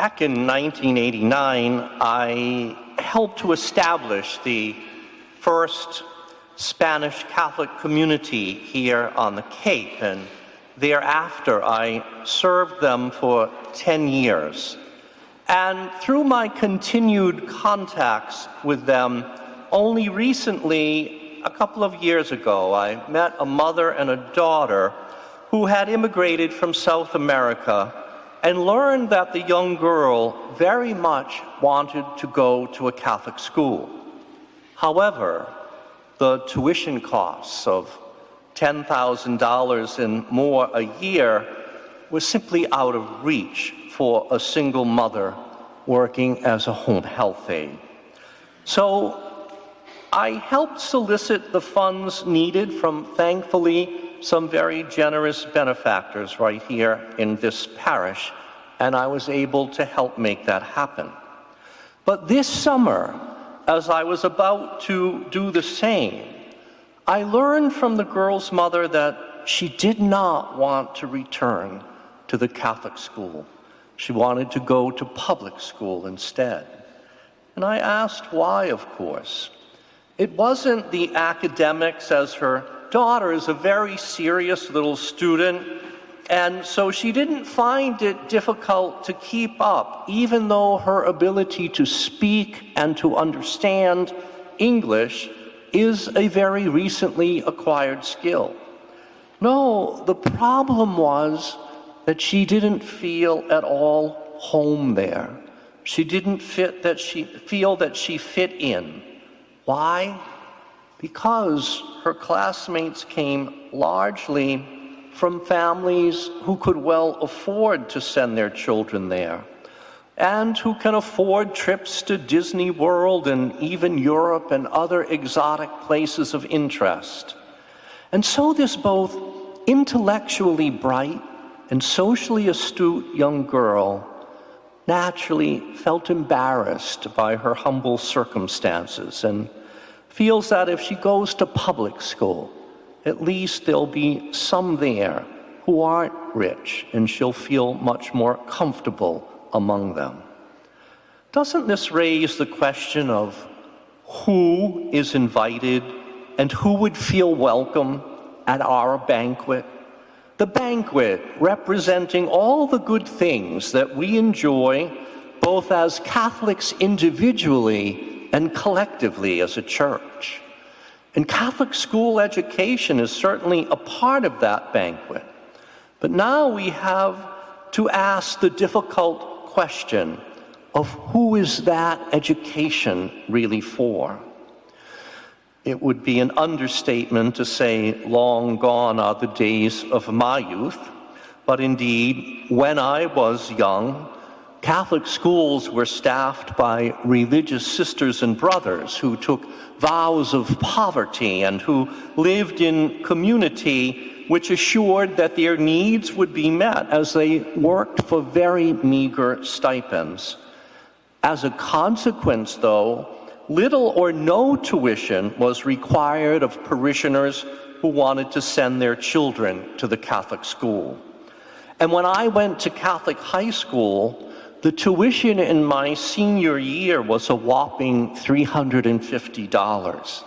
Back in 1989, I helped to establish the first Spanish Catholic community here on the Cape, and thereafter I served them for 10 years. And through my continued contacts with them, only recently, a couple of years ago, I met a mother and a daughter who had immigrated from South America and learned that the young girl very much wanted to go to a Catholic school. However, the tuition costs of $10,000 and more a year was simply out of reach for a single mother working as a home health aide. So I helped solicit the funds needed from, thankfully, some very generous benefactors right here in this parish, and I was able to help make that happen. But this summer, as I was about to do the same, I learned from the girl's mother that she did not want to return to the Catholic school. She wanted to go to public school instead. And I asked why, of course. It wasn't the academics, as her daughter is a very serious little student, and so she didn't find it difficult to keep up, even though her ability to speak and to understand English is a very recently acquired skill. No, the problem was that she didn't feel at all home there. She didn't feel that she fit in. Why? Because her classmates came largely from families who could well afford to send their children there, and who can afford trips to Disney World and even Europe and other exotic places of interest. And so this both intellectually bright and socially astute young girl naturally felt embarrassed by her humble circumstances and feels that if she goes to public school, at least there'll be some there who aren't rich, and she'll feel much more comfortable among them. Doesn't this raise the question of who is invited and who would feel welcome at our banquet? The banquet representing all the good things that we enjoy, both as Catholics individually and collectively as a church. And Catholic school education is certainly a part of that banquet. But now we have to ask the difficult question of who is that education really for? It would be an understatement to say long gone are the days of my youth, but indeed, when I was young, Catholic schools were staffed by religious sisters and brothers who took vows of poverty and who lived in community which assured that their needs would be met as they worked for very meager stipends. As a consequence, though, little or no tuition was required of parishioners who wanted to send their children to the Catholic school. And when I went to Catholic high school, the tuition in my senior year was a whopping $350.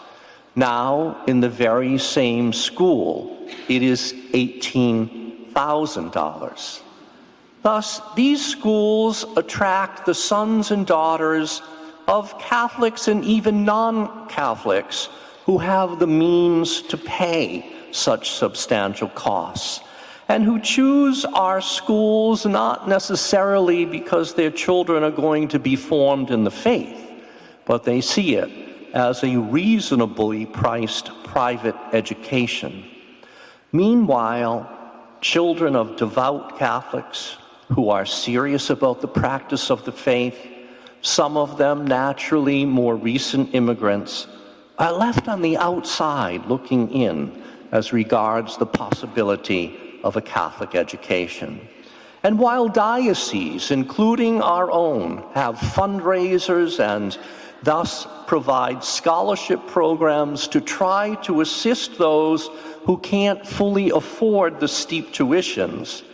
Now, in the very same school, it is $18,000. Thus, these schools attract the sons and daughters of Catholics and even non-Catholics who have the means to pay such substantial costs, and who choose our schools not necessarily because their children are going to be formed in the faith, but they see it as a reasonably priced private education. Meanwhile, children of devout Catholics who are serious about the practice of the faith, some of them naturally more recent immigrants, are left on the outside looking in as regards the possibility of a Catholic education. And while dioceses, including our own, have fundraisers and thus provide scholarship programs to try to assist those who can't fully afford the steep tuitions,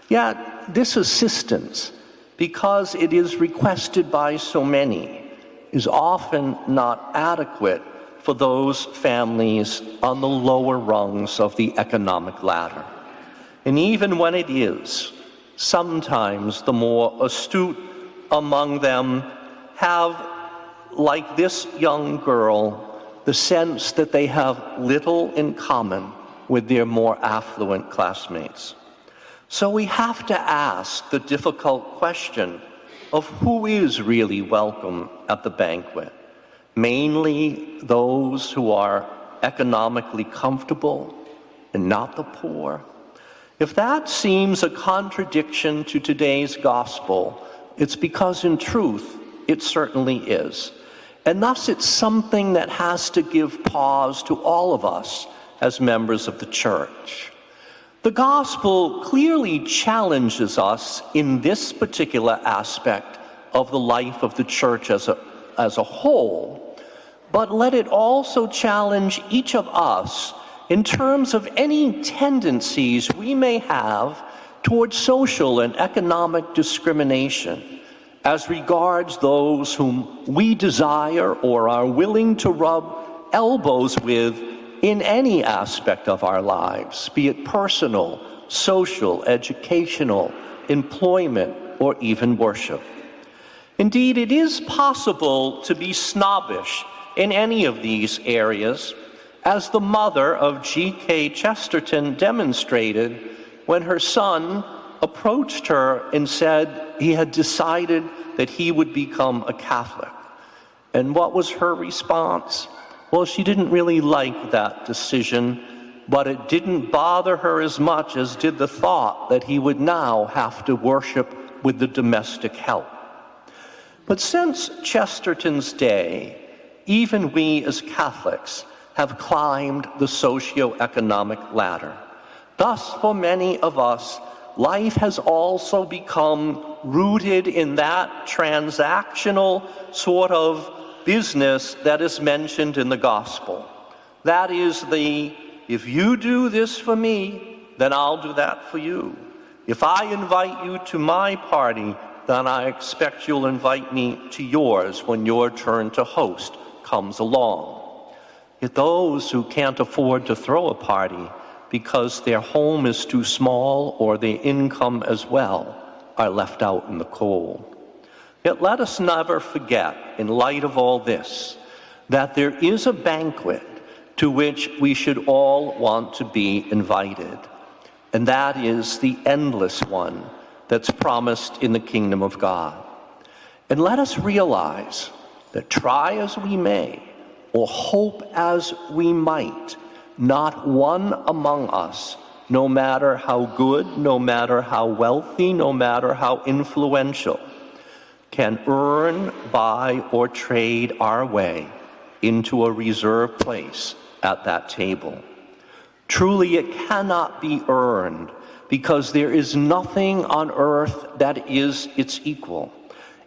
yet this assistance because it is requested by so many, is often not adequate for those families on the lower rungs of the economic ladder. And even when it is, sometimes the more astute among them have, like this young girl, the sense that they have little in common with their more affluent classmates. So we have to ask the difficult question of who is really welcome at the banquet. Mainly those who are economically comfortable and not the poor. If that seems a contradiction to today's gospel, it's because in truth, it certainly is. And thus it's something that has to give pause to all of us as members of the church. The gospel clearly challenges us in this particular aspect of the life of the church as a whole, but let it also challenge each of us in terms of any tendencies we may have towards social and economic discrimination as regards those whom we desire or are willing to rub elbows with in any aspect of our lives, be it personal, social, educational, employment, or even worship. Indeed, it is possible to be snobbish in any of these areas, as the mother of G.K. Chesterton demonstrated when her son approached her and said he had decided that he would become a Catholic. And what was her response? Well, she didn't really like that decision, but it didn't bother her as much as did the thought that he would now have to worship with the domestic help. But since Chesterton's day, even we as Catholics have climbed the socioeconomic ladder. Thus, for many of us, life has also become rooted in that transactional sort of business that is mentioned in the gospel. That is if you do this for me, then I'll do that for you. If I invite you to my party, then I expect you'll invite me to yours when your turn to host comes along. Yet those who can't afford to throw a party because their home is too small or their income as well are left out in the cold. Yet let us never forget, in light of all this, that there is a banquet to which we should all want to be invited, and that is the endless one that's promised in the kingdom of God. And let us realize that try as we may, or hope as we might, not one among us, no matter how good, no matter how wealthy, no matter how influential, can earn, buy, or trade our way into a reserved place at that table. Truly, it cannot be earned, because there is nothing on earth that is its equal.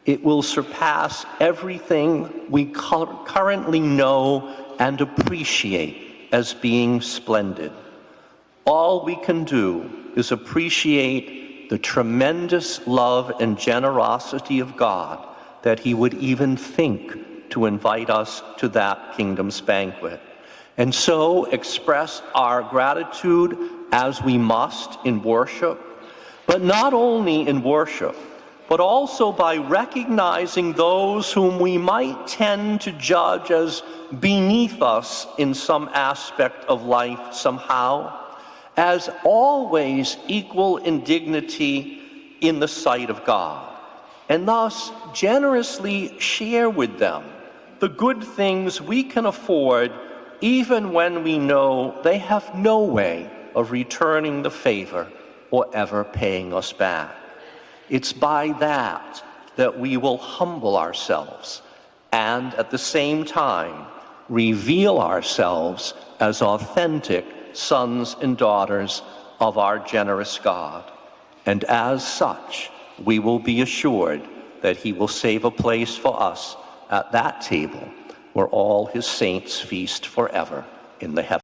It will surpass everything we currently know and appreciate as being splendid. All we can do is appreciate the tremendous love and generosity of God that he would even think to invite us to that kingdom's banquet. And so express our gratitude as we must in worship, but not only in worship, but also by recognizing those whom we might tend to judge as beneath us in some aspect of life somehow, as always equal in dignity in the sight of God, and thus generously share with them the good things we can afford, even when we know they have no way of returning the favor or ever paying us back. It's by that we will humble ourselves and at the same time reveal ourselves as authentic sons and daughters of our generous God. And as such, we will be assured that he will save a place for us at that table where all his saints feast forever in the heavens.